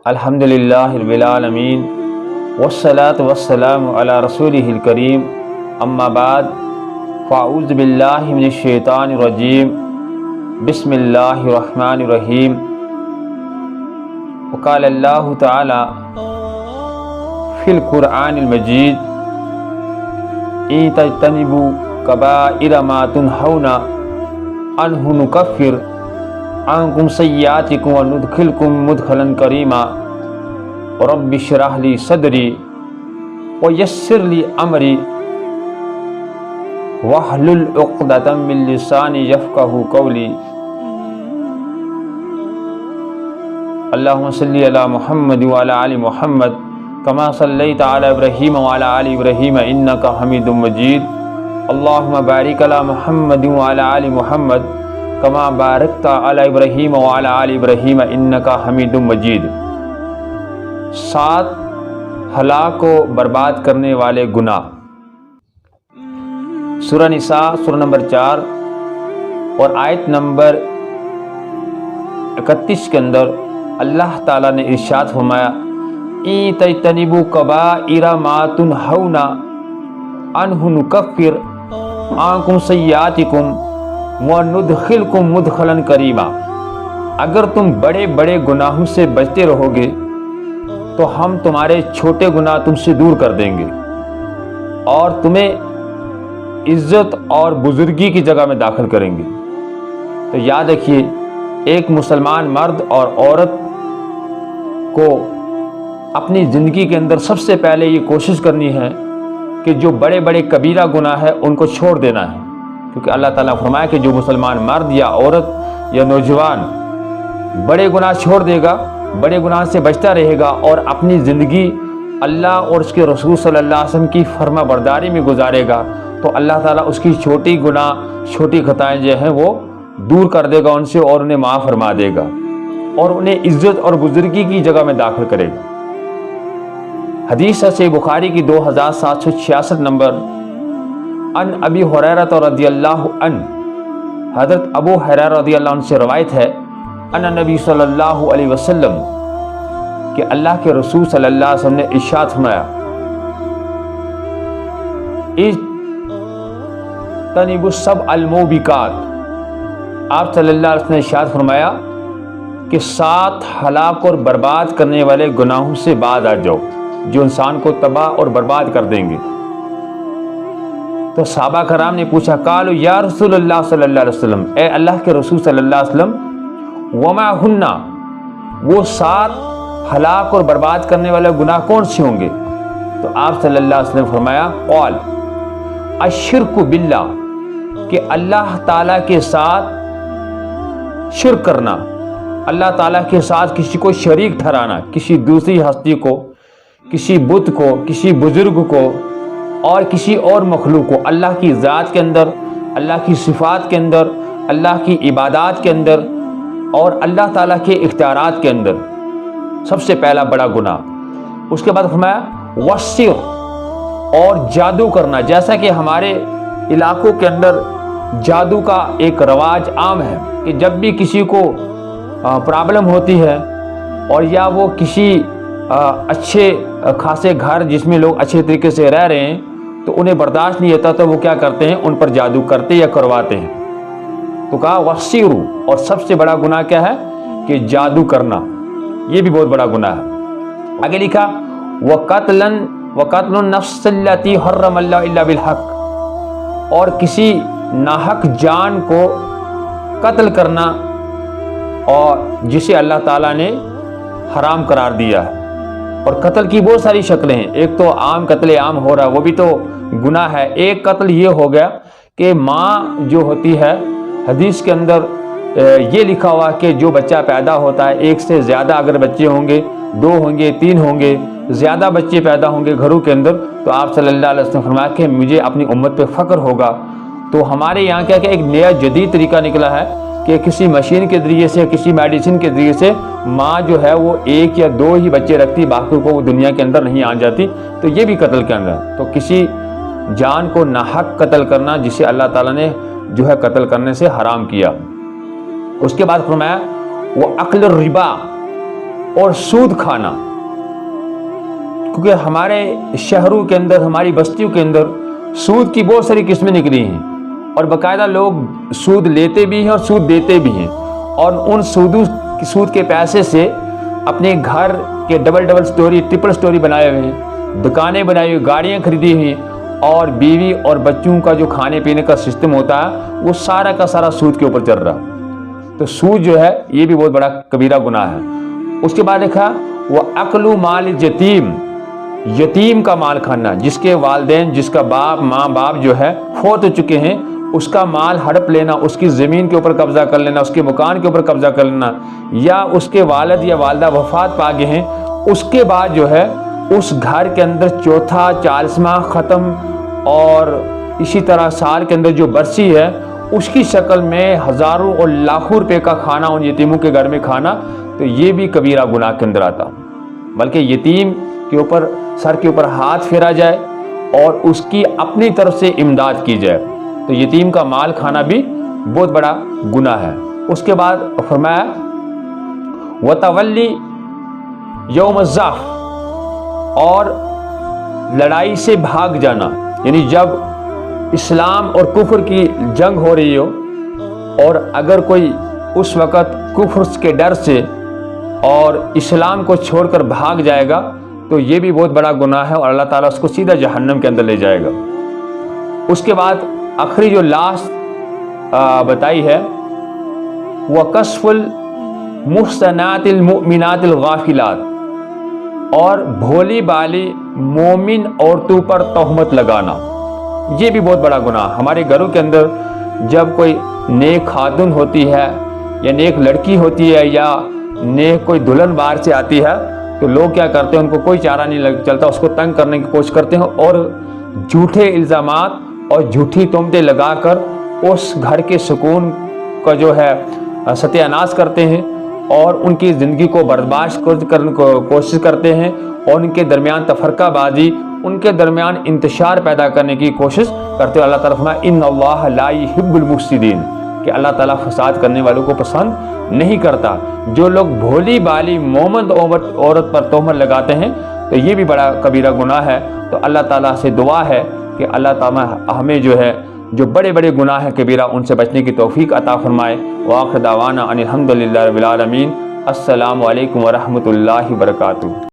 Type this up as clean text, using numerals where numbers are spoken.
الحمدللہ رب العالمین والصلاة والسلام علی رسولہ الکریم اما بعد فاعوذ باللہ من الشیطان الرجیم بسم اللہ الرحمن الرحیم وقال اللہ تعالی فی القرآن المجید ان تجتنبوا کبائر ما تنہون عنہ نکفر عنکم سیئاتکم وندخلکم مدخلا کریما رب اشرح لی صدری ویسر لی امری واحلل عقدۃ من لسانی یفقہوا قولی اللہم صلی علی محمد وعلی آل محمد کما صلیت علی ابراہیم وعلی آل ابراہیم انک حمید مجید اللہم بارک علی محمد وعلی آل محمد کما بارکت علی ابراہیم وعلی آل ابراہیم انک حمید مجید۔ 7 ہلاک و برباد کرنے والے گناہ۔ سورہ نساء سورہ نمبر 4 اور آیت نمبر 31 کے اندر اللہ تعالیٰ نے ارشاد فرمایا ان تجتنبوا کبائر ما تنہون عنہ نکفر عنکم سیئاتکم وندخلکم مدخلا کریما۔ اگر تم بڑے بڑے گناہوں سے بچتے رہو گے تو ہم تمہارے چھوٹے گناہ تم سے دور کر دیں گے اور تمہیں عزت اور بزرگی کی جگہ میں داخل کریں گے۔ تو یاد رکھیے، ایک مسلمان مرد اور عورت کو اپنی زندگی کے اندر سب سے پہلے یہ کوشش کرنی ہے کہ جو بڑے بڑے کبیرہ گناہ ہے ان کو چھوڑ دینا ہے، کیونکہ اللہ تعالیٰ فرمایا کہ جو مسلمان مرد یا عورت یا نوجوان بڑے گناہ چھوڑ دے گا، بڑے گناہ سے بچتا رہے گا اور اپنی زندگی اللہ اور اس کے رسول صلی اللہ علیہ وسلم کی فرما برداری میں گزارے گا تو اللہ تعالیٰ اس کی چھوٹی گناہ، چھوٹی خطائیں جو ہیں وہ دور کر دے گا ان سے اور انہیں معاف فرما دے گا اور انہیں عزت اور بزرگی کی جگہ میں داخل کرے گا۔ حدیث ہے صحیح بخاری کی 2766 نمبر، ان ابی ہریرہ رضی اللہ عنہ، حضرت ابو ہریرہ رضی اللہ عنہ سے روایت ہے ان نبی صلی اللہ علیہ وسلم کہ اللہ کے رسول صلی اللہ علیہ وسلم نے ارشاد فرمایا اجتنبوا السبع الموبقات۔ آپ صلی اللہ علیہ وسلم نے ارشاد فرمایا کہ 7 ہلاک اور برباد کرنے والے گناہوں سے باز آ جاؤ جو انسان کو تباہ اور برباد کر دیں گے۔ تو صحابہ کرام نے پوچھا قالوا یا رسول اللہ صلی اللہ علیہ وسلم، اے اللہ کے رسول صلی اللہ علیہ وسلم، وما ہننا، وہ 7 ہلاک اور برباد کرنے والے گناہ کون سے ہوں گے؟ تو آپ صلی اللہ علیہ وسلم نے فرمایا قال الشرک باللہ، کہ اللہ تعالیٰ کے ساتھ شرک کرنا، اللہ تعالیٰ کے ساتھ کسی کو شریک ٹھہرانا، کسی دوسری ہستی کو، کسی بت کو، کسی بزرگ کو اور کسی اور مخلوق کو اللہ کی ذات کے اندر، اللہ کی صفات کے اندر، اللہ کی عبادات کے اندر اور اللہ تعالیٰ کے اختیارات کے اندر، سب سے پہلا بڑا گناہ۔ اس کے بعد فرمایا والسحر، اور جادو کرنا، جیسا کہ ہمارے علاقوں کے اندر جادو کا ایک رواج عام ہے کہ جب بھی کسی کو پرابلم ہوتی ہے اور یا وہ کسی اچھے خاصے گھر جس میں لوگ اچھے طریقے سے رہ رہے ہیں تو انہیں برداشت نہیں ہوتا تو وہ کیا کرتے ہیں، ان پر جادو کرتے یا کرواتے ہیں۔ تو کہا والسحر، اور سب سے بڑا گناہ کیا ہے کہ جادو کرنا، یہ بھی بہت بڑا گناہ ہے۔ آگے لکھا وقتل النفس التی حرم اللہ الا بالحق، اور کسی ناحق جان کو قتل کرنا اور جسے اللہ تعالیٰ نے حرام قرار دیا ہے۔ اور قتل کی بہت ساری شکلیں ہیں، ایک تو عام قتل عام ہو رہا ہے وہ بھی تو گناہ ہے۔ ایک قتل یہ ہو گیا کہ ماں جو ہوتی ہے، حدیث کے اندر یہ لکھا ہوا کہ جو بچہ پیدا ہوتا ہے، ایک سے زیادہ اگر بچے ہوں گے، 2 ہوں گے، 3 ہوں گے، زیادہ بچے پیدا ہوں گے گھروں کے اندر، تو آپ صلی اللہ علیہ وسلم نے فرمایا کہ مجھے اپنی امت پہ فخر ہوگا۔ تو ہمارے یہاں کیا کہ ایک نیا جدید طریقہ نکلا ہے کہ کسی مشین کے ذریعے سے، کسی میڈیسن کے ذریعے سے ماں جو ہے وہ 1 یا 2 ہی بچے رکھتی، باقی کو وہ دنیا کے اندر نہیں آ جاتی، تو یہ بھی قتل کے اندر۔ تو کسی جان کو ناحق قتل کرنا جسے اللہ تعالیٰ نے جو ہے قتل کرنے سے حرام کیا۔ اس کے بعد فرمایا وہ اکل الربا، اور سود کھانا، کیونکہ ہمارے شہروں کے اندر، ہماری بستیوں کے اندر سود کی بہت ساری قسمیں نکلی ہیں، اور باقاعدہ لوگ سود لیتے بھی ہیں اور سود دیتے بھی ہیں، اور ان سود کے پیسے سے اپنے گھر کے ڈبل سٹوری، ٹرپل سٹوری بنائے ہوئے ہیں، دکانیں بنائی ہوئی، گاڑیاں خریدی ہوئی، اور بیوی اور بچوں کا جو کھانے پینے کا سسٹم ہوتا ہے وہ سارا کا سارا سود کے اوپر چل رہا۔ تو سود جو ہے یہ بھی بہت بڑا کبیرہ گناہ ہے۔ اس کے بعد لکھا وہ اکل مال یتیم، یتیم کا مال کھانا، جس کے والدین، جس کا ماں باپ جو ہے فوت ہو چکے ہیں، اس کا مال ہڑپ لینا، اس کی زمین کے اوپر قبضہ کر لینا، اس کے مکان کے اوپر قبضہ کر لینا، یا اس کے والد یا والدہ وفات پا گئے ہیں، اس کے بعد جو ہے اس گھر کے اندر چوتھا 40واں ختم، اور اسی طرح سال کے اندر جو برسی ہے اس کی شکل میں ہزاروں اور لاکھوں روپے کا کھانا ان یتیموں کے گھر میں کھانا، تو یہ بھی کبیرہ گناہ کے اندر آتا۔ بلکہ یتیم کے اوپر، سر کے اوپر ہاتھ پھیرا جائے اور اس کی اپنی طرف سے امداد کی جائے، تو یتیم کا مال کھانا بھی بہت بڑا گناہ ہے۔ اس کے بعد فرمایا وَتَوَلِّ یوم الزحف، اور لڑائی سے بھاگ جانا، یعنی جب اسلام اور کفر کی جنگ ہو رہی ہو اور اگر کوئی اس وقت کفر کے ڈر سے اور اسلام کو چھوڑ کر بھاگ جائے گا تو یہ بھی بہت بڑا گناہ ہے، اور اللہ تعالیٰ اس کو سیدھا جہنم کے اندر لے جائے گا۔ اس کے بعد آخری جو لاسٹ بتائی ہے وہ کشف المحصنات المؤمنات الغافلات، اور بھولی بالی مومن عورتوں پر تہمت لگانا، یہ بھی بہت بڑا گناہ۔ ہمارے گھروں کے اندر جب کوئی نیک خاتون ہوتی ہے یا نیک لڑکی ہوتی ہے یا نیک کوئی دلہن باہر سے آتی ہے تو لوگ کیا کرتے ہیں، ان کو کوئی چارہ نہیں چلتا، اس کو تنگ کرنے کی کوشش کرتے ہیں اور جھوٹے الزامات اور جھوٹی تہمتیں لگا کر اس گھر کے سکون کا جو ہے ستیہ ناش کرتے ہیں، اور ان کی زندگی کو برداشت کرنے کو کوشش کرتے ہیں، اور ان کے درمیان تفرقہ بازی، ان کے درمیان انتشار پیدا کرنے کی کوشش کرتے ہیں۔ اللہ تعالیٰ فرمایا ان اللہ لا یحب المفسدین، کہ اللہ تعالیٰ فساد کرنے والوں کو پسند نہیں کرتا۔ جو لوگ بھولی بالی مومن عورت پر تہمت لگاتے ہیں تو یہ بھی بڑا کبیرہ گناہ ہے۔ تو اللہ تعالیٰ سے دعا ہے کہ اللہ تعالیٰ ہمیں جو ہے جو بڑے بڑے گناہ ہیں کبیرہ ان سے بچنے کی توفیق عطا فرمائے۔ وآخر دعوانا ان الحمد للہ رب العالمین۔ السلام علیکم ورحمۃ اللہ وبرکاتہ۔